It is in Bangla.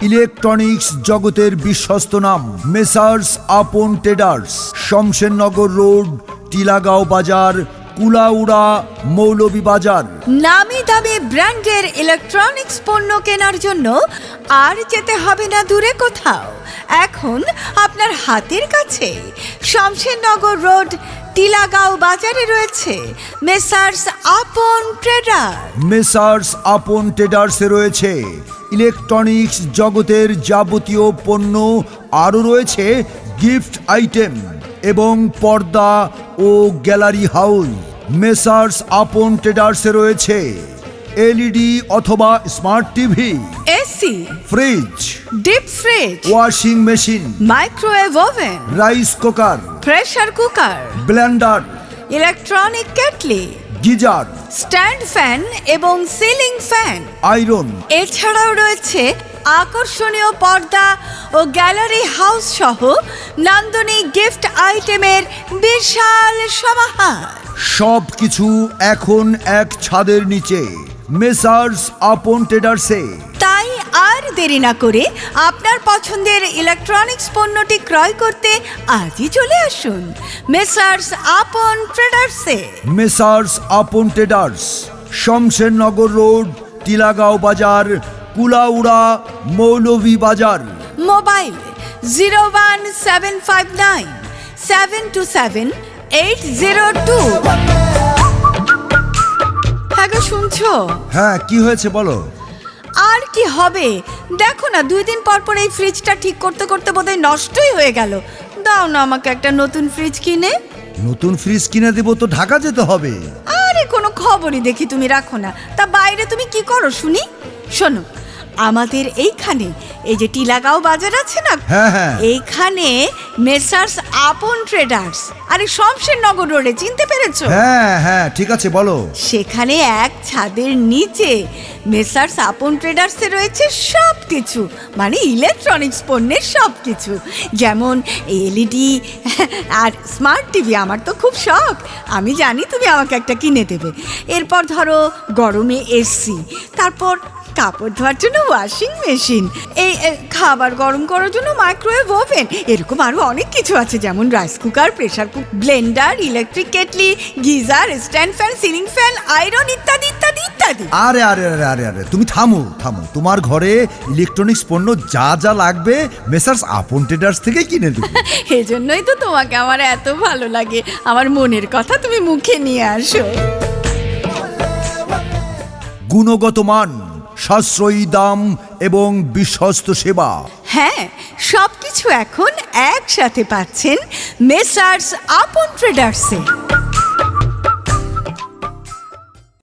ইলেকট্রনিক্স জগতের বিশ্বস্ত নাম মেসার্স আপন ট্রেডার্স, শমশেরনগর রোড, টিলাগাঁও বাজার, কুলাউড়া, মৌলভীবাজার। নামি দামি ব্র্যান্ডের ইলেকট্রনিক্স পণ্য কেনার জন্য আর যেতে হবে না দূরে কোথাও। এখন আপনার হাতের কাছে শমশেরনগর রোড, টিলাগাঁও বাজারে রয়েছে মেসার্স আপন ট্রেডার। মেসার্স আপন ট্রেডার্সে রয়েছে ইলেকট্রনিক্স জগতের যাবতীয় পণ্য, আরও রয়েছে গিফট আইটেম এবং পর্দা ও গ্যালারি হাউস। মেসার্স আপন ট্রেডার্সে রয়েছে এলইডি অথবা smart TV, AC, fridge, deep fridge, washing machine, microwave oven, rice cooker, pressure cooker, Blender, electronic kettle, geyser, stand fan এবং সিলিং ফ্যান, আয়রন। এছাড়াও রয়েছে আকর্ষণীয় পর্দা ও গ্যালারি হাউস সহ নান্দনিক গিফট আইটেমের বিশাল সমাহার। সব কিছু এখন এক ছাদের নিচে মেসার্স আপন ট্রেডার্সে। তাই আর দেরি না করে আপনার পছন্দের ইলেকট্রনিক্স পণ্যটি ক্রয় করতে আজই চলে আসুন মেসার্স আপন ট্রেডার্সে। মেসার্স আপন ট্রেডার্স, শমশেরনগর রোড, টিলাগাঁও বাজার, কুলাউড়া, মৌলভীবাজার। মোবাইল 01759 727 802। হ্যাঁ গো, শুনছো? হ্যাঁ, কি হয়েছে বলো। আর কি হবে, দেখো না 2 দিন পর পর এই ফ্রিজটা ঠিক করতে করতে বোধহয় নষ্টই হয়ে গেল। দাও না আমাকে একটা নতুন ফ্রিজ কিনে। নতুন ফ্রিজ কিনে দেবো তো ঢাকা যেতে হবে। আরে কোনো খবরই দেখি তুমি রাখো না, তা বাইরে তুমি কি করো শুনি? শোনো, আমাদের এইখানে এই যে টিলাগাঁও বাজার আছে না, হ্যাঁ হ্যাঁ, এইখানে মেসার্স আপন ট্রেডার্স, আরে শমশেরনগর রোডে, চিনতে পেরেছো? হ্যাঁ হ্যাঁ, ঠিক আছে বলো। সেখানে এক ছাদের নিচে মেসার্স আপন ট্রেডার্সে রয়েছে সব কিছু, মানে ইলেকট্রনিক্স পণ্যের সব কিছু, যেমন এলইডি আর স্মার্ট টিভি। আমার তো খুব শখ, আমি জানি তুমি আমাকে একটা কিনে দেবে। এরপর ধরো গরমে এসি, তারপর কাপড় ধোয়ার জন্য ওয়াশিং মেশিন, এই খাবার গরম করার জন্য মাইক্রোওয়েভ ওভেন, এরকম আরও অনেক কিছু আছে, যেমন rice cooker, pressure cooker, Blender, electric kettle, geyser, stand fan, ceiling fan, iron, ইত্যাদি ইত্যাদি ইত্যাদি। আরে আরে আরে আরে আরে, তুমি থামো থামো, তোমার ঘরে ইলেকট্রনিক্স পণ্য যা যা লাগবে মেসার্স আপন ট্রেডার্স থেকে কিনে দেবো। এজন্যই তো তোমাকে আমার এত ভালো লাগে, আমার মনের কথা তুমি মুখে নিয়ে আসো। গুণগত মান, সাশ্রয়ী দাম এবং বিশ্বস্ত সেবা। হ্যাঁ, সবকিছু এখন একসাথে পাচ্ছেন মেসার্স আপন ট্রেডার্সে।